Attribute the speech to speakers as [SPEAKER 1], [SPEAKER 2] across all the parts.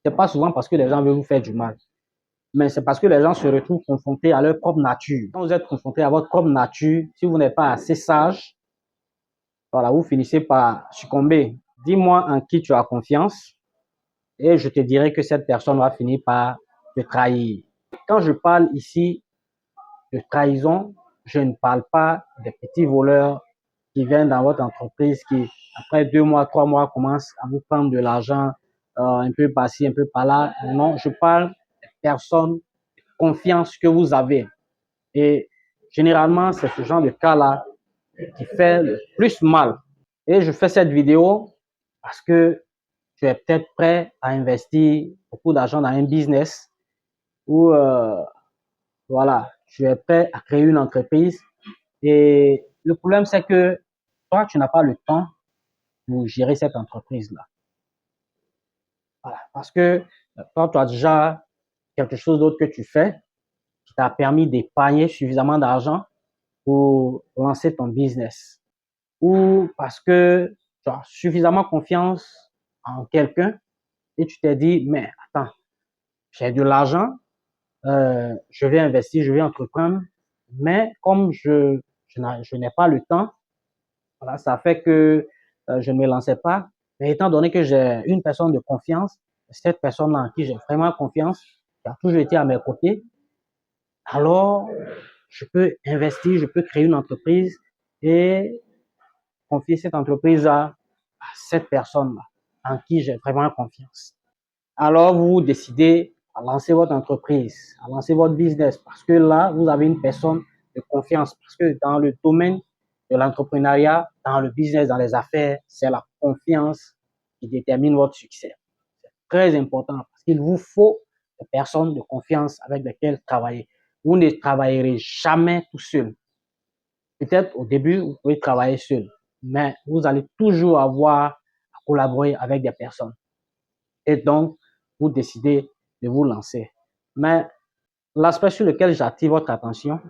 [SPEAKER 1] c'est pas souvent parce que les gens veulent vous faire du mal, mais c'est parce que les gens se retrouvent confrontés à leur propre nature. Quand vous êtes confronté à votre propre nature, si vous n'êtes pas assez sage, voilà, vous finissez par succomber. Dis-moi en qui tu as confiance et je te dirai que cette personne va finir par te trahir. Quand je parle ici de trahison, je ne parle pas des petits voleurs qui viennent dans votre entreprise, qui après 2 mois, 3 mois commencent à vous prendre de l'argent un peu par-ci, un peu par-là. Non, je parle des personnes de confiance que vous avez. Et généralement, c'est ce genre de cas-là qui fait le plus mal. Et je fais cette vidéo parce que tu es peut-être prêt à investir beaucoup d'argent dans un business ou voilà, tu es prêt à créer une entreprise. Et le problème, c'est que toi, tu n'as pas le temps pour gérer cette entreprise-là. Voilà, parce que toi, tu as déjà quelque chose d'autre que tu fais qui t'a permis d'épargner suffisamment d'argent pour lancer ton business. Ou parce que tu as suffisamment confiance en quelqu'un et tu t'es dit, mais attends, j'ai de l'argent, je vais investir, je vais entreprendre, mais comme je n'ai pas le temps, voilà, ça fait que je ne me lançais pas. Mais étant donné que j'ai une personne de confiance, cette personne en qui j'ai vraiment confiance, qui a toujours été à mes côtés, alors je peux investir, je peux créer une entreprise et confier cette entreprise à cette personne-là en qui j'ai vraiment confiance. Alors vous décidez à lancer votre entreprise, à lancer votre business parce que là, vous avez une personne de confiance. Parce que dans le domaine de l'entrepreneuriat, dans le business, dans les affaires, c'est la confiance qui détermine votre succès. C'est très important parce qu'il vous faut des personnes de confiance avec lesquelles travailler. Vous ne travaillerez jamais tout seul. Peut-être au début, vous pouvez travailler seul, mais vous allez toujours avoir à collaborer avec des personnes. Et donc, vous décidez de vous lancer. Mais l'aspect sur lequel j'attire votre attention,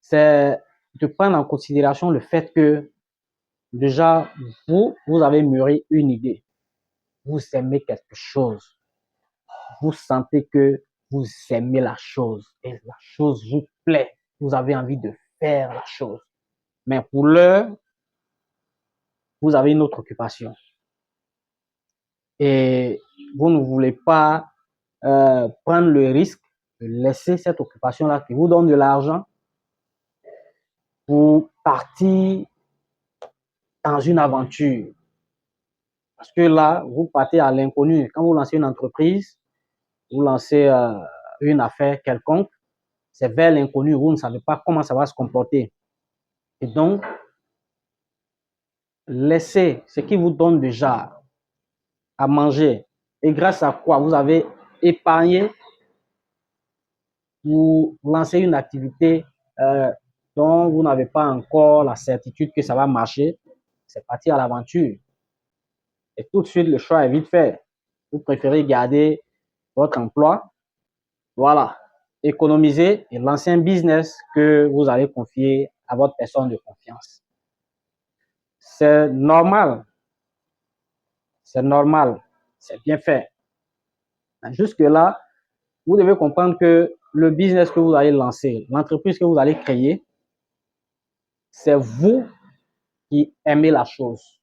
[SPEAKER 1] c'est de prendre en considération le fait que déjà, vous avez mûri une idée. Vous aimez quelque chose. Vous sentez que vous aimez la chose et la chose vous plaît. Vous avez envie de faire la chose. Mais pour l'heure, vous avez une autre occupation. Et vous ne voulez pas prendre le risque de laisser cette occupation-là qui vous donne de l'argent pour partir dans une aventure. Parce que là, vous partez à l'inconnu. Quand vous lancez une entreprise, vous lancez une affaire quelconque, c'est vers l'inconnu. Vous ne savez pas comment ça va se comporter. Et donc, laissez ce qui vous donne déjà à manger et grâce à quoi vous avez épargné pour lancer une activité dont vous n'avez pas encore la certitude que ça va marcher, c'est partir à l'aventure. Et tout de suite, le choix est vite fait. Vous préférez garder votre emploi, voilà, économiser et lancer un business que vous allez confier à votre personne de confiance. C'est normal, c'est normal, c'est bien fait. Jusque-là, vous devez comprendre que le business que vous allez lancer, l'entreprise que vous allez créer, c'est vous qui aimez la chose.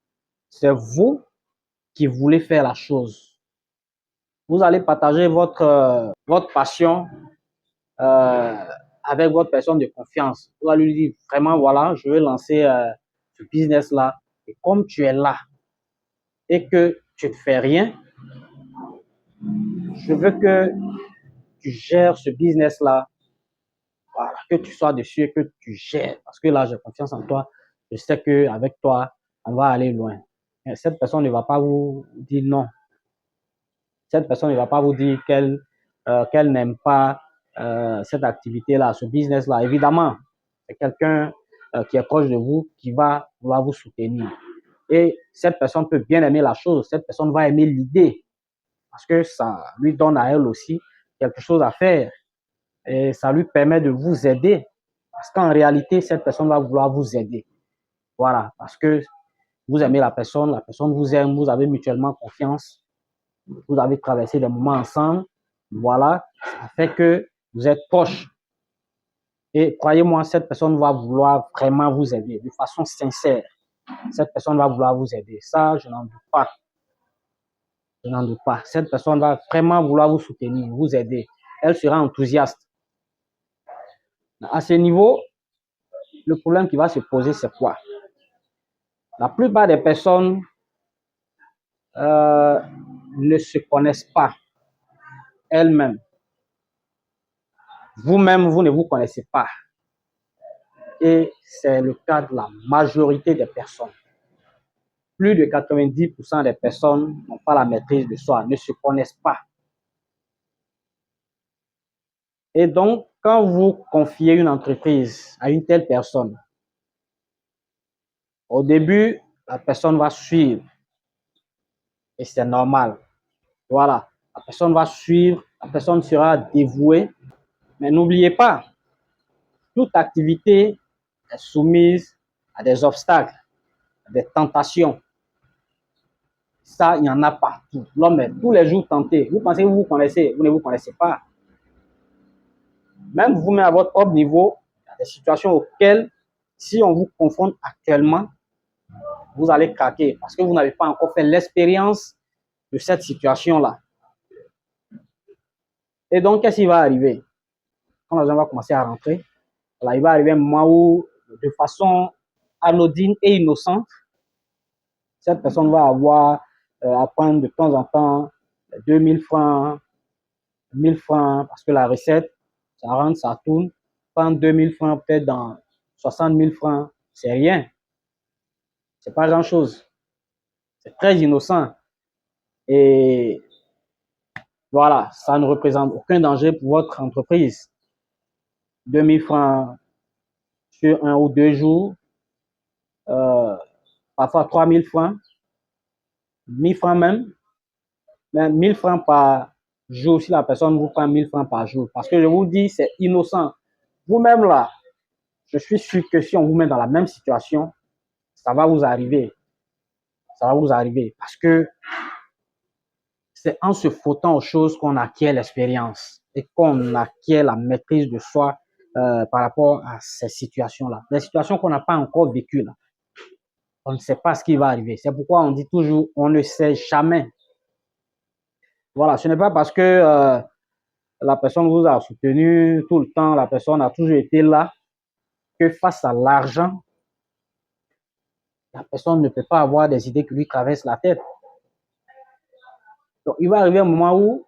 [SPEAKER 1] C'est vous qui voulez faire la chose. Vous allez partager votre passion euh, avec votre personne de confiance. Vous allez lui dire vraiment, voilà, je vais lancer ce business-là. Et comme tu es là et que tu ne fais rien, je veux que tu gères ce business-là, voilà, que tu sois dessus et que tu gères. Parce que là, j'ai confiance en toi. Je sais qu'avec toi, on va aller loin. Et cette personne ne va pas vous dire non. Cette personne ne va pas vous dire qu'elle n'aime pas cette activité-là, ce business-là. Évidemment, c'est quelqu'un qui est proche de vous qui va vouloir vous soutenir. Et cette personne peut bien aimer la chose, cette personne va aimer l'idée parce que ça lui donne à elle aussi quelque chose à faire et ça lui permet de vous aider parce qu'en réalité, cette personne va vouloir vous aider. Voilà, parce que vous aimez la personne vous aime, vous avez mutuellement confiance. vous avez traversé des moments ensemble, voilà, ça fait que vous êtes proches. Et croyez-moi, cette personne va vouloir vraiment vous aider de façon sincère. Cette personne va vouloir vous aider. Ça, je n'en doute pas. Je n'en doute pas. Cette personne va vraiment vouloir vous soutenir, vous aider. Elle sera enthousiaste. À ce niveau, le problème qui va se poser, c'est quoi? La plupart des personnes euh, ne se connaissent pas elles-mêmes. Vous-même, vous ne vous connaissez pas. Et c'est le cas de la majorité des personnes. Plus de 90% des personnes n'ont pas la maîtrise de soi, ne se connaissent pas. Et donc, quand vous confiez une entreprise à une telle personne, au début, la personne va suivre. Et c'est normal. Voilà. La personne va suivre, la personne sera dévouée. Mais n'oubliez pas, toute activité est soumise à des obstacles, à des tentations. Ça, il y en a partout. L'homme est tous les jours tenté. Vous pensez que vous vous connaissez, vous ne vous connaissez pas. Même vous-même à votre propre niveau, il y a des situations auxquelles, si on vous confronte actuellement, vous allez craquer parce que vous n'avez pas encore fait l'expérience de cette situation-là. Et donc, qu'est-ce qui va arriver? Quand les gens vont commencer à rentrer, là, il va arriver un moment où, de façon anodine et innocente, cette personne va avoir à prendre de temps en temps 2000 francs, 1000 francs, parce que la recette, ça rentre, ça tourne. Prendre 2000 francs, peut-être dans 60 000 francs, c'est rien. C'est pas grand-chose. C'est très innocent. Et voilà, ça ne représente aucun danger pour votre entreprise. 2000 francs sur 1 ou 2 jours, parfois 3000 francs, 1000 francs même, mais 1000 francs par jour si la personne vous prend 1000 francs par jour. Parce que je vous dis, c'est innocent. Vous-même là, je suis sûr que si on vous met dans la même situation, ça va vous arriver. Ça va vous arriver. Parce que c'est en se frottant aux choses qu'on acquiert l'expérience et qu'on acquiert la maîtrise de soi par rapport à ces situations-là. Les situations qu'on n'a pas encore vécues, là. On ne sait pas ce qui va arriver. C'est pourquoi on dit toujours, on ne sait jamais. Voilà, ce n'est pas parce que la personne vous a soutenu tout le temps, la personne a toujours été là, que face à l'argent, la personne ne peut pas avoir des idées qui lui traversent la tête. Donc, il va arriver un moment où,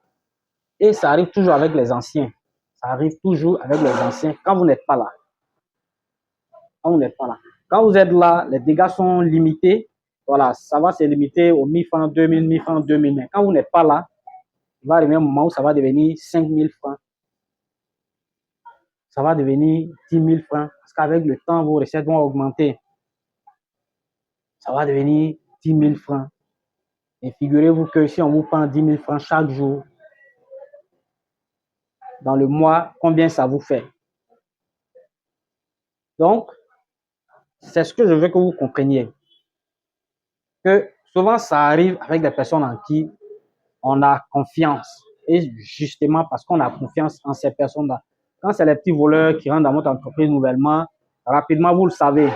[SPEAKER 1] et ça arrive toujours avec les anciens, ça arrive toujours avec les anciens quand vous n'êtes pas là. Quand vous n'êtes pas là. Quand vous êtes là, les dégâts sont limités. Voilà, ça va se limiter aux 1000 francs, 2000, 1000 francs, 2000. Mais quand vous n'êtes pas là, il va arriver un moment où ça va devenir 5000 francs. Ça va devenir 10 000 francs. Parce qu'avec le temps, vos recettes vont augmenter. Ça va devenir 10 000 francs. Et figurez-vous que si on vous prend 10 000 francs chaque jour, dans le mois, combien ça vous fait? Donc, c'est ce que je veux que vous compreniez. Que souvent, ça arrive avec des personnes en qui on a confiance. Et justement, parce qu'on a confiance en ces personnes-là. Quand c'est les petits voleurs qui rentrent dans votre entreprise nouvellement, rapidement, vous le savez.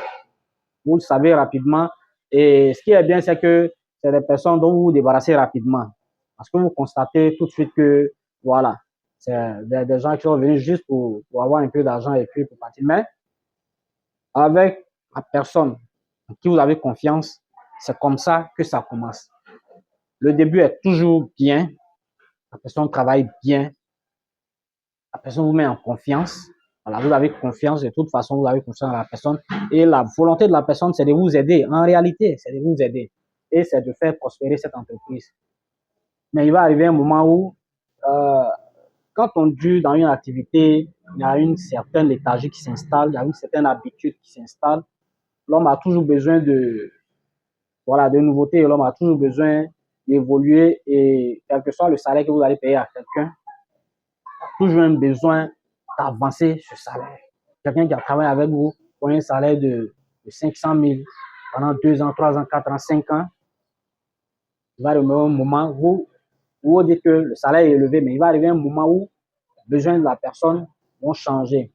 [SPEAKER 1] Vous le savez rapidement. Et ce qui est bien, c'est que c'est des personnes dont vous vous débarrassez rapidement. Parce que vous constatez tout de suite que, voilà, c'est des gens qui sont venus juste pour avoir un peu d'argent et puis pour partir. Mais avec la personne en qui vous avez confiance, c'est comme ça que ça commence. Le début est toujours bien. La personne travaille bien. La personne vous met en confiance. Voilà, vous avez confiance, de toute façon, vous avez confiance dans la personne. Et la volonté de la personne, c'est de vous aider. En réalité, c'est de vous aider. Et c'est de faire prospérer cette entreprise. Mais il va arriver un moment où, euh, quand on dure dans une activité, il y a une certaine léthargie qui s'installe, il y a une certaine habitude qui s'installe. L'homme a toujours besoin de, voilà, de nouveautés. L'homme a toujours besoin d'évoluer et quel que soit le salaire que vous allez payer à quelqu'un, toujours un besoin d'avancer ce salaire. Quelqu'un qui a travaillé avec vous pour un salaire de 500 000 pendant 2 ans, 3 ans, 4 ans, 5 ans, il va arriver un moment où Vous dites que le salaire est élevé, mais il va arriver un moment où les besoins de la personne vont changer.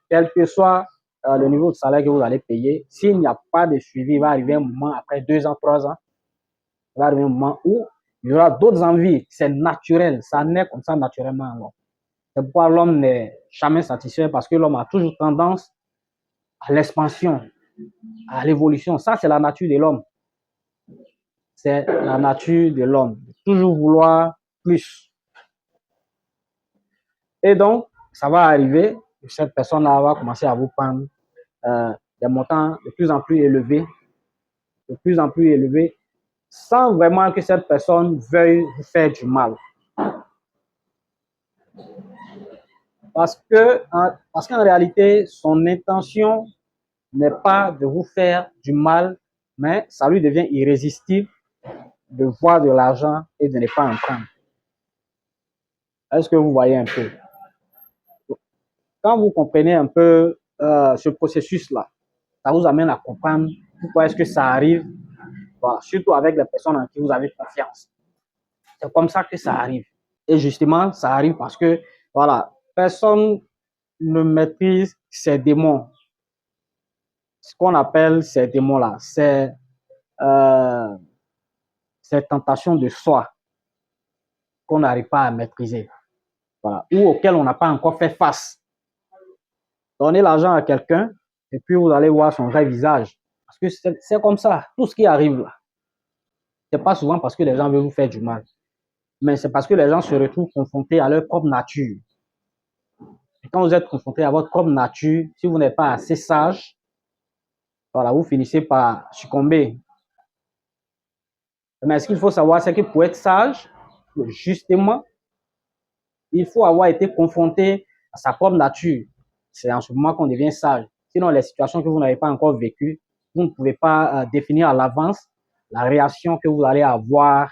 [SPEAKER 1] Quel que soit le niveau de salaire que vous allez payer, s'il n'y a pas de suivi, il va arriver un moment, après 2 ans, 3 ans, il va arriver un moment où il y aura d'autres envies. C'est naturel, ça naît comme ça naturellement. C'est pourquoi l'homme n'est jamais satisfait parce que l'homme a toujours tendance à l'expansion, à l'évolution. Ça, c'est la nature de l'homme. C'est la nature de l'homme. Toujours vouloir plus. Et donc, ça va arriver, cette personne-là va commencer à vous prendre des montants de plus en plus élevés, sans vraiment que cette personne veuille vous faire du mal. Parce qu'en réalité, son intention n'est pas de vous faire du mal, mais ça lui devient irrésistible de voir de l'argent et de ne pas en prendre. Est-ce que vous voyez un peu? Quand vous comprenez un peu ce processus-là, ça vous amène à comprendre pourquoi est-ce que ça arrive, voilà, surtout avec les personnes en qui vous avez confiance. C'est comme ça que ça arrive. Et justement, ça arrive parce que, voilà, personne ne maîtrise ces démons. Ce qu'on appelle ces démons-là, c'est ces tentations de soi qu'on n'arrive pas à maîtriser, voilà, ou auxquelles on n'a pas encore fait face. Donnez l'argent à quelqu'un et puis vous allez voir son vrai visage. Parce que c'est comme ça, tout ce qui arrive là. C'est pas souvent parce que les gens veulent vous faire du mal, mais c'est parce que les gens se retrouvent confrontés à leur propre nature. Et quand vous êtes confronté à votre propre nature, si vous n'êtes pas assez sage, voilà, vous finissez par succomber. Mais ce qu'il faut savoir, c'est que pour être sage, justement, il faut avoir été confronté à sa propre nature. C'est en ce moment qu'on devient sage. Sinon, les situations que vous n'avez pas encore vécues, vous ne pouvez pas définir à l'avance la réaction que vous allez avoir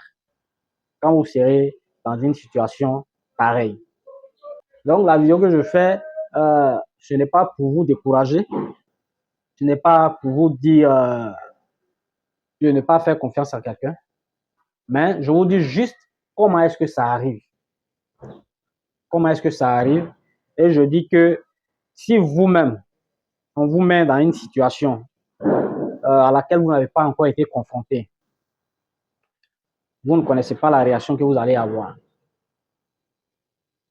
[SPEAKER 1] quand vous serez dans une situation pareille. Donc, la vidéo que je fais, ce n'est pas pour vous décourager, ce n'est pas pour vous dire de ne pas faire confiance à quelqu'un, mais je vous dis juste comment est-ce que ça arrive. Comment est-ce que ça arrive? Et je dis que si vous-même, on vous met dans une situation à laquelle vous n'avez pas encore été confronté, vous ne connaissez pas la réaction que vous allez avoir.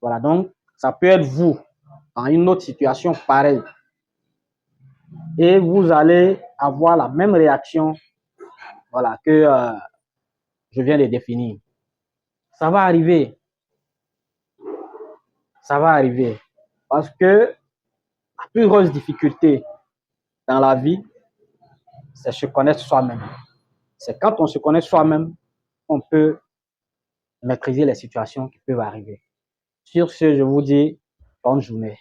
[SPEAKER 1] Voilà, donc ça peut être vous dans une autre situation pareille. Et vous allez avoir la même réaction, voilà, que je viens de définir. Ça va arriver. Ça va arriver. Parce que la plus grosse difficulté dans la vie, c'est se connaître soi-même. C'est quand on se connaît soi-même, on peut maîtriser les situations qui peuvent arriver. Sur ce, je vous dis bonne journée.